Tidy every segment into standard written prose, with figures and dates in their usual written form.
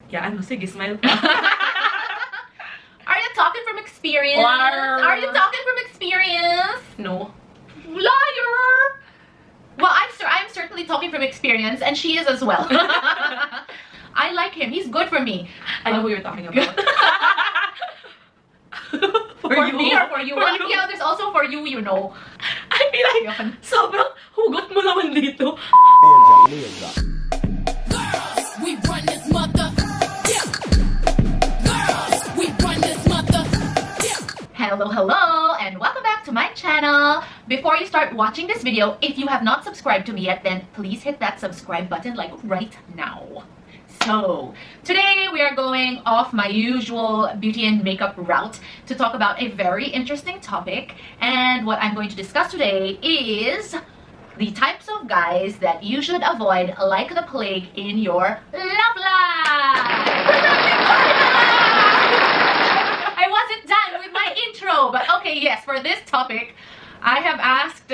Yeah, ano, sige, smile. Are you talking from experience? Are you talking from experience? No. Liar! Well, I'm certainly talking from experience, and she is as well. I like him. He's good for me. I know who you're talking about. For me or for you? For Well, you. yeah, there's also for you, you know. I feel like, sobrang hugot mo naman dito. Girls, we run this mother. Yeah. Girls, we run this mother. Yeah. Hello, and welcome back to my channel. Before you start watching this video, if you have not subscribed to me yet, then please hit that subscribe button like right now. So, today we are going off my usual beauty and makeup route to talk about a very interesting topic. And what I'm going to discuss today is the types of guys that you should avoid like the plague in your love life. I wasn't done with my intro, but okay, yes, for this topic, I have asked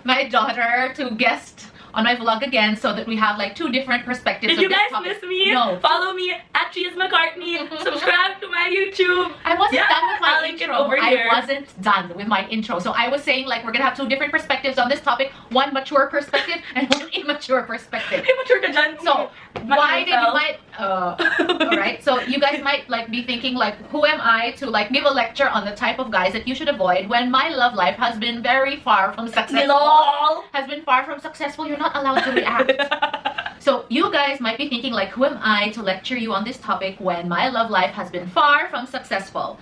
my daughter to guest on my vlog again so that we have like two different perspectives. Did you guys miss me? No. Follow me at Cheese McCartney. Subscribe to my YouTube. I wasn't done with my I'll link it intro. over here. I wasn't done with my intro. So I was saying like we're gonna have two different perspectives on this topic. One mature perspective and one immature perspective. Immature ka dyan. So why did you might alright, so you guys might like be thinking like, who am I to like give a lecture on the type of guys that you should avoid when my love life has been very far from successful. Lol. Has been far from successful. You're not allowed to react. So you guys might be thinking like, who am I to lecture you on this topic when my love life has been far from successful?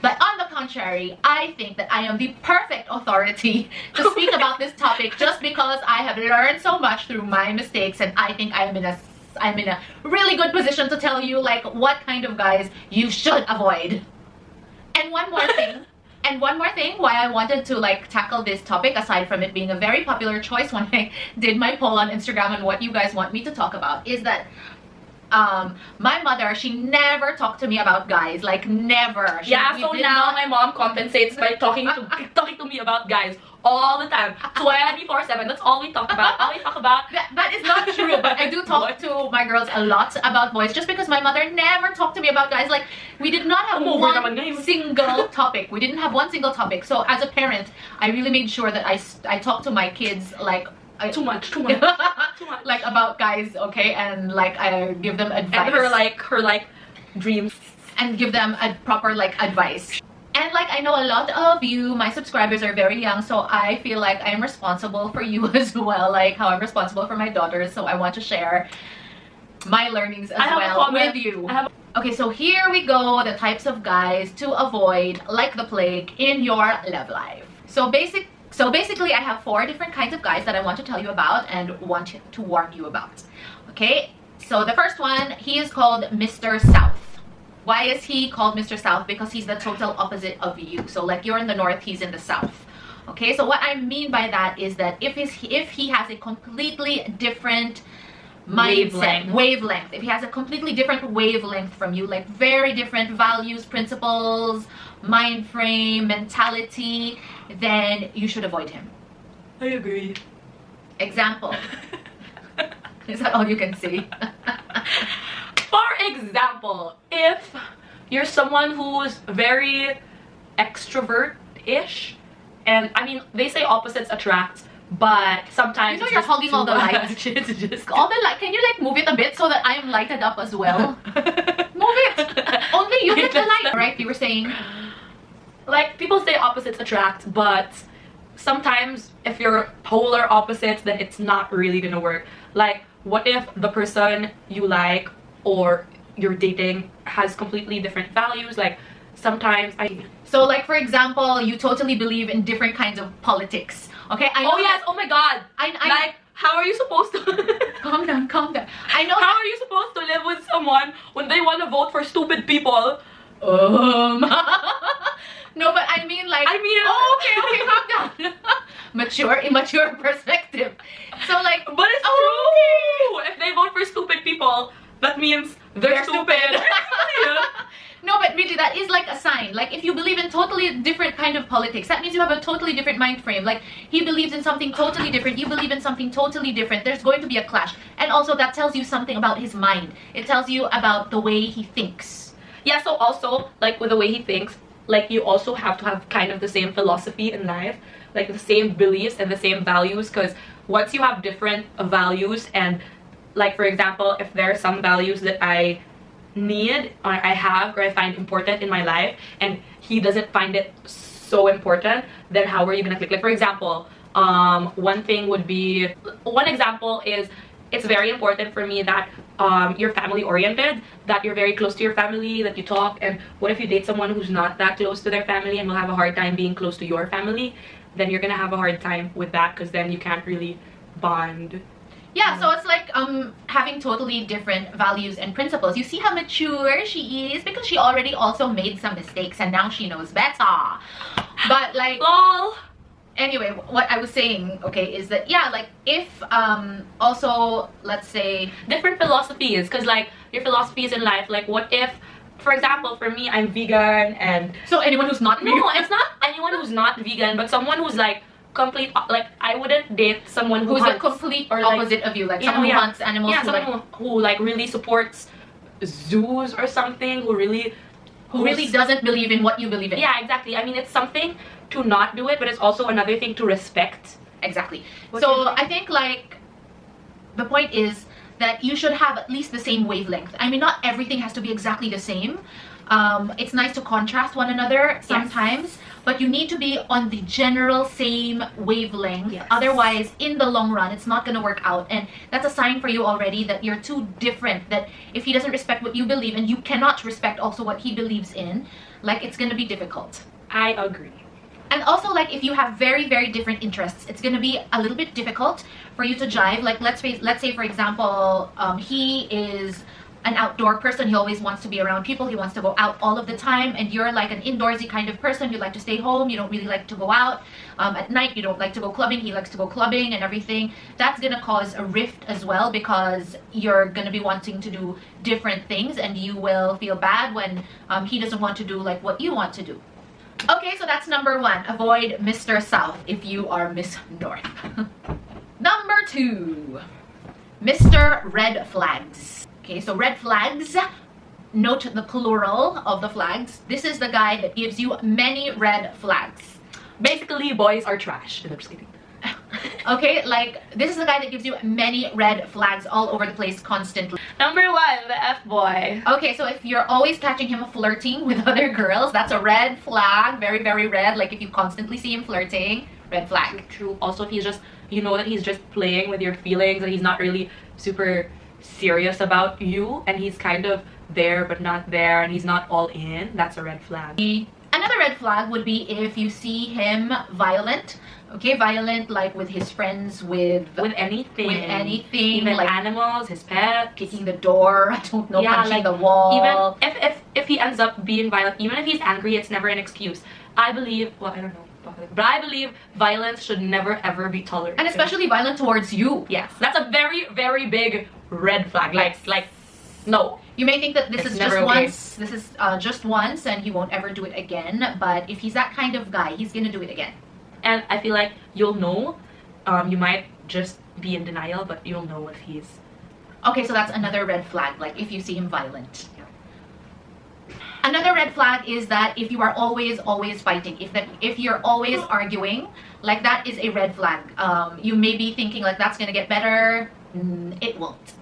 But on the contrary, I think that I am the perfect authority to speak about this topic just because I have learned so much through my mistakes, and I think I'm in a really good position to tell you like what kind of guys you should avoid. And one more thing, why I wanted to like tackle this topic, aside from it being a very popular choice when I did my poll on Instagram and what you guys want me to talk about, is that my mother, she never talked to me about guys, like never. So now my mom compensates by talking to me about guys all the time, 24/7. That's all we talk about. All we talk about. That is not true, but I do talk to my girls a lot about boys, just because my mother never talked to me about guys. Like, we did not have one single topic. We didn't have one single topic. So as a parent, I really made sure that I talk to my kids like Too much. like about guys, okay, and like I give them advice. And her dreams. And give them a proper like advice. And like I know a lot of you, my subscribers, are very young, so I feel like I'm responsible for you as well, like how I'm responsible for my daughters. So I want to share my learnings as well with you. Okay, so here we go, the types of guys to avoid like the plague in your love life. So basically I have 4 different kinds of guys that I want to tell you about and want to warn you about. Okay, so the first one, he is called Mr. South. Why is he called Mr. South? Because he's the total opposite of you. So like you're in the north, he's in the south. Okay, so what I mean by that is that if he has a completely different mindset, wavelength, if he has a completely different wavelength from you, like very different values, principles, mind frame, mentality, then you should avoid him. I agree. Example. Is that all you can see? For example, if you're someone who's very extrovert-ish, and I mean, they say opposites attract, but sometimes you know you're hogging all the lights. All the light. Can you like move it a bit so that I am lighted up as well? Move it. Only you get the light, right? You were saying, like, people say opposites attract, but sometimes if you're polar opposites, then it's not really gonna work. Like, what if the person you like or you're dating has completely different values? Like, sometimes so like for example, you totally believe in different kinds of politics. Okay, I know. Oh yes, oh my god. Like, how are you supposed to calm down. I know. How are you supposed to live with someone when they want to vote for stupid people? No, but I mean like, oh, okay, calm down. Mature, immature perspective. So like, but it's true. If they vote for stupid people, that means they're stupid. No, but really, that is like a sign. Like if you believe in totally different kind of politics, that means you have a totally different mind frame. Like he believes in something totally different, you believe in something totally different. There's going to be a clash. And also that tells you something about his mind. It tells you about the way he thinks. Yeah, so also like with the way he thinks, like you also have to have kind of the same philosophy in life, like the same beliefs and the same values, because once you have different values, and like for example, if there are some values that I need or I have or I find important in my life and he doesn't find it so important, then how are you gonna click? Like for example, one example is it's very important for me that you're family oriented, that you're very close to your family, that you talk. And what if you date someone who's not that close to their family and will have a hard time being close to your family? Then you're gonna have a hard time with that, because then you can't really bond. Yeah, so it's like having totally different values and principles. You see how mature she is, because she already also made some mistakes and now she knows better. But like Lol. Anyway, what I was saying, okay, is that yeah, like if also let's say Different philosophies, because like your philosophies in life, like what if, for example, for me, I'm vegan, and so anyone who's not vegan. no, it's not anyone who's not vegan, but someone who's like complete, like I wouldn't date someone who's hunts, the complete or like, opposite of you, like you know, someone who yeah. hunts animals, Yeah, who someone like, who like really supports zoos or something, who really doesn't believe in what you believe in. Yeah, exactly. I mean, it's something to not do it, but it's also another thing to respect. Exactly. What do you So think? I think like the point is that you should have at least the same wavelength. I mean, not everything has to be exactly the same. It's nice to contrast one another sometimes, but you need to be on the general same wavelength. Yes. Otherwise, in the long run, it's not going to work out. And that's a sign for you already that you're too different, that if he doesn't respect what you believe in, you cannot respect also what he believes in, like it's going to be difficult. I agree. And also, like, if you have very, very different interests, it's going to be a little bit difficult for you to jive. Like, let's say, for example, he is an outdoor person. He always wants to be around people. He wants to go out all of the time. And you're like an indoorsy kind of person. You like to stay home. You don't really like to go out. At night, you don't like to go clubbing. He likes to go clubbing and everything. That's going to cause a rift as well, because you're going to be wanting to do different things. And you will feel bad when he doesn't want to do, like, what you want to do. Okay, so that's number one. Avoid Mr. South if you are Miss North. Number two, Mr. Red Flags. Okay, so red flags, note the plural of the flags. This is the guy that gives you many red flags. Basically, boys are trash. I'm just kidding. Okay, like this is the guy that gives you many red flags all over the place constantly. Number one, the F-boy. Okay, so if you're always catching him flirting with other girls, that's a red flag. Very, very red. Like if you constantly see him flirting, red flag. True. Also, if he's just, you know that he's just playing with your feelings and he's not really super serious about you, and he's kind of there but not there, and he's not all in, that's a red flag. Another red flag would be if you see him violent. Okay, violent like with his friends, with anything. Even like like animals, his pets. kicking the door, I don't know, Yeah, punching like, the wall. Even if he ends up being violent, even if he's angry, it's never an excuse. I believe, well, I don't know, but I believe violence should never ever be tolerated. And especially violent towards you. Yes, that's a very, very big red flag. Like no. You may think that this It's is never just okay. once, this is just once and he won't ever do it again, but if he's that kind of guy, he's gonna do it again. And I feel like you'll know, you might just be in denial, but you'll know if he's... Okay, so that's another red flag, like if you see him violent. Another red flag is that if you are always fighting, if you're always arguing, like that is a red flag. You may be thinking like that's gonna get better. It won't.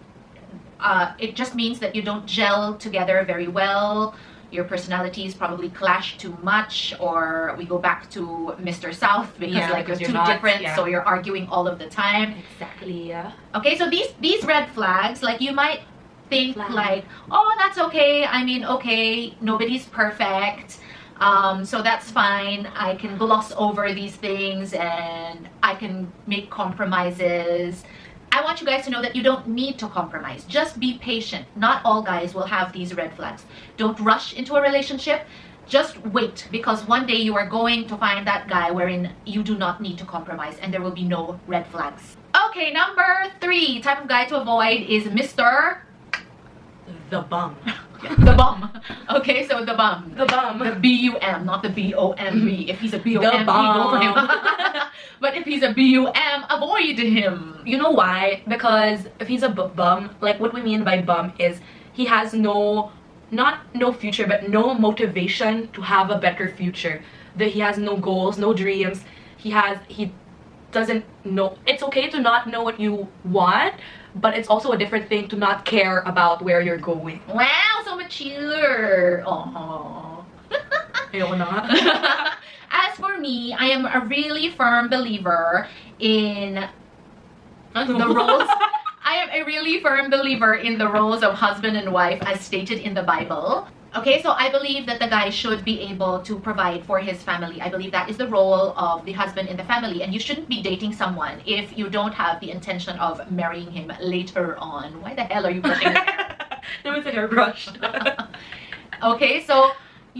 It just means that you don't gel together very well. Your personalities probably clash too much, or we go back to Mr. South because like you're too different, so you're arguing all of the time. Exactly, yeah. Okay, so these red flags, like you might think like, oh, that's okay. I mean, okay, nobody's perfect. So that's fine. I can gloss over these things and I can make compromises. I want you guys to know that you don't need to compromise. Just be patient. Not all guys will have these red flags. Don't rush into a relationship. Just wait, because one day you are going to find that guy wherein you do not need to compromise and there will be no red flags. Okay, number 3 type of guy to avoid is Mr. The bum. The bum. Okay, so the bum. The bum. The B-U-M, not the B-O-M-B. If he's a B-O-M-B, go for him. But if he's a B-U-M, avoid him. You know why? Because if he's a bum, like what we mean by bum is he has no future, but no motivation to have a better future. That he has no goals, no dreams. He doesn't know. It's okay to not know what you want, but it's also a different thing to not care about where you're going. Wow, so mature. Aww. Ayoko na nga. As for me, I am a really firm believer in the roles. I am a really firm believer in the roles of husband and wife as stated in the Bible. Okay, so I believe that the guy should be able to provide for his family. I believe that is the role of the husband in the family, and you shouldn't be dating someone if you don't have the intention of marrying him later on. Why the hell are you brushing your hair? It was a hairbrush. Okay, so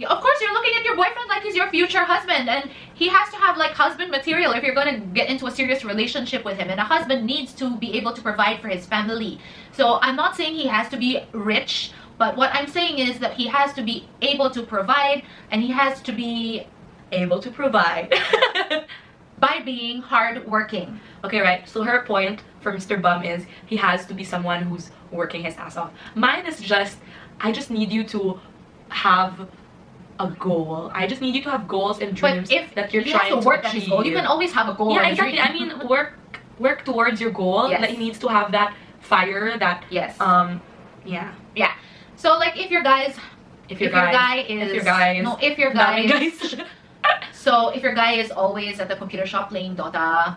of course you're looking at your boyfriend like he's your future husband, and he has to have like husband material if you're going to get into a serious relationship with him, and a husband needs to be able to provide for his family. So I'm not saying he has to be rich, but what I'm saying is that he has to be able to provide, and he has to be Able to provide. by being hardworking. Okay, right. So her point for Mr. Bum is he has to be someone who's working his ass off. Mine is just, I just need you to have a goal. I just need you to have goals and dreams But if that you're he trying has to work to at his achieve. goal, you can always have a goal. Yeah, or a exactly. dream. I mean, work towards your goal. Yes. Like, he needs to have that fire, that Yes. yeah. Yeah. So like if your guy is If your guy is So if your guy is always at the computer shop playing Dota,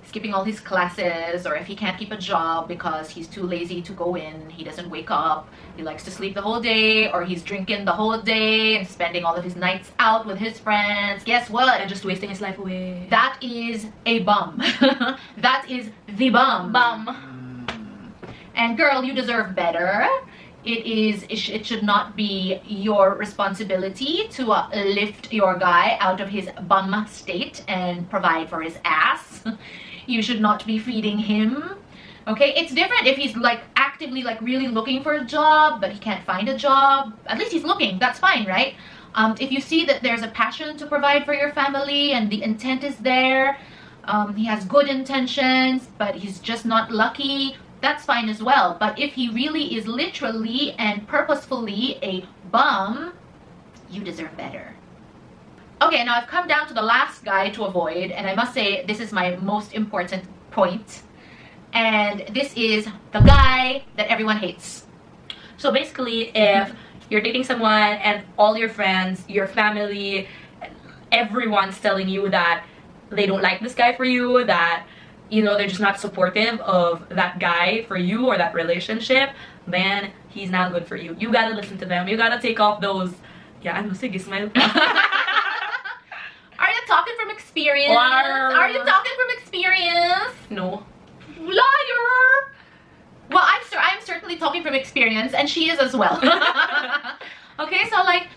skipping all his classes, or if he can't keep a job because he's too lazy to go in, he doesn't wake up, he likes to sleep the whole day, or he's drinking the whole day and spending all of his nights out with his friends, guess what? and just wasting his life away. That is a bum. That is the bum. And girl, you deserve better. It should not be your responsibility to lift your guy out of his bum state and provide for his ass. You should not be feeding him. Okay, it's different if he's like actively like really looking for a job, but he can't find a job. At least he's looking, that's fine, right? If you see that there's a passion to provide for your family and the intent is there, he has good intentions, but he's just not lucky, that's fine as well. But if he really is literally and purposefully a bum, you deserve better. Okay, now I've come down to the last guy to avoid, and I must say this is my most important point. And this is the guy that everyone hates. So basically, if you're dating someone and all your friends, your family, everyone's telling you that they don't like this guy for you, that, you know, they're just not supportive of that guy for you or that relationship, then he's not good for you. You gotta listen to them. You gotta take off those, yeah, ano, sige, smile pa. Are you talking from experience? Liar. Are you talking from experience? No. Liar! Well, I'm certainly talking from experience, and she is as well. Okay, so like,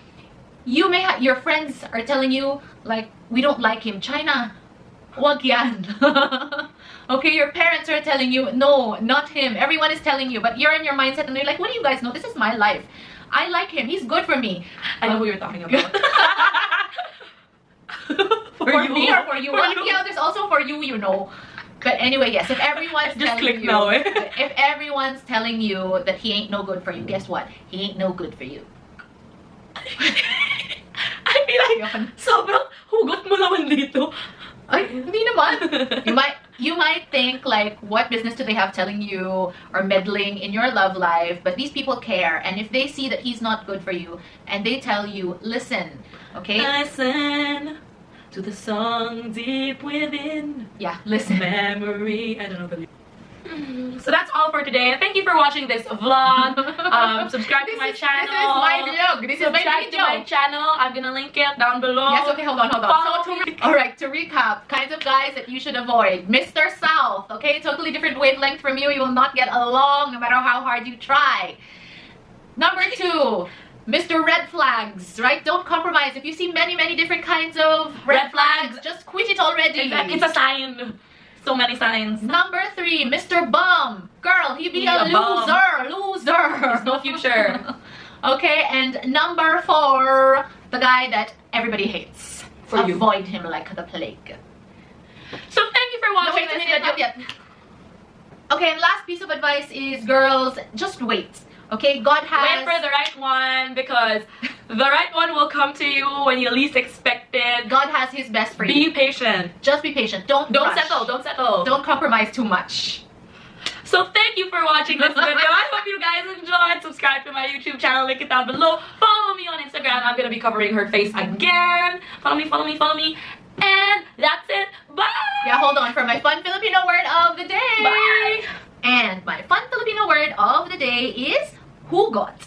you may have, your friends are telling you, like, we don't like him. China, wag yan. Okay, your parents are telling you, no, not him. Everyone is telling you, but you're in your mindset and you're like, what do you guys know? This is my life. I like him. He's good for me. I know who you're talking about. For me or for you? Well, yeah, there's also for you, you know. But anyway, yes, if everyone's Just telling click you, now, eh? if everyone's telling you that he ain't no good for you, guess what? He ain't no good for you. I feel like, sobrang hugot mo naman dito. Ay, hindi naman. You might think like, what business do they have telling you or meddling in your love life? But these people care, and if they see that he's not good for you, and they tell you, listen, okay? Listen to the song deep within. Yeah, listen. Memory. I don't know the. So that's all for today. Thank you for watching this vlog. Subscribe to my channel. This is my vlog. This is my Subscribe to video. my channel. I'm gonna link it down below. Yes, okay, hold on. Follow So me. alright, to recap, kinds of guys that you should avoid. Mr. South, okay? Totally different wavelength from you. You will not get along no matter how hard you try. Number 2, Mr. Red Flags, right? Don't compromise. If you see many different kinds of red flags, just quit it already. It's a sign. So many signs. Number 3, Mr. Bum. Girl, he be He a a bum. loser. There's no future. Okay, and number 4, the guy that everybody hates. For you. Avoid him like the plague. So thank you for watching Wait, this not video. yet. Okay, and last piece of advice is, girls, just wait. Okay, God has... Wait for the right one, because the right one will come to you when you least expect it. God has his best for you. Be patient. Just be patient. Don't rush. Settle. Don't settle. Don't compromise too much. So thank you for watching this video. I hope you guys enjoyed. Subscribe to my YouTube channel, link it down below. Follow me on Instagram. I'm gonna be covering her face again. Follow me. And that's it. Bye. Yeah, hold on for my fun Filipino word of the day. Bye. And my fun Filipino word of the day is hugot.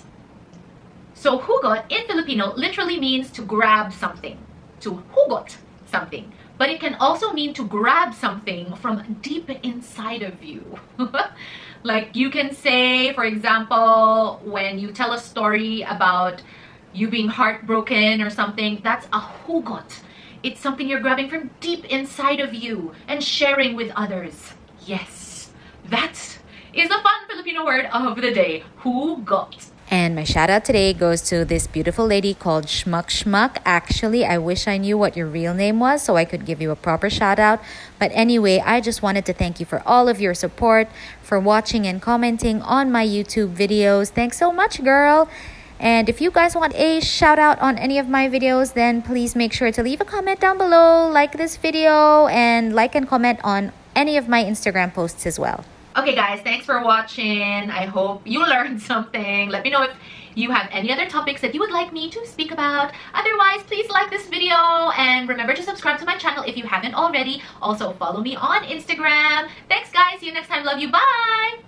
So hugot in Filipino literally means to grab something. To hugot something. But it can also mean to grab something from deep inside of you. Like you can say, for example, when you tell a story about you being heartbroken or something, that's a hugot. It's something you're grabbing from deep inside of you and sharing with others. Yes, that is the fun Filipino word of the day, hugot. And my shout out today goes to this beautiful lady called Schmuck Schmuck. Actually, I wish I knew what your real name was so I could give you a proper shout out. But anyway, I just wanted to thank you for all of your support, for watching and commenting on my YouTube videos. Thanks so much, girl. And if you guys want a shout out on any of my videos, then please make sure to leave a comment down below, like this video, and like and comment on any of my Instagram posts as well. Okay guys, thanks for watching. I hope you learned something. Let me know if you have any other topics that you would like me to speak about. Otherwise, please like this video and remember to subscribe to my channel if you haven't already. Also, follow me on Instagram. Thanks guys. See you next time. Love you. Bye.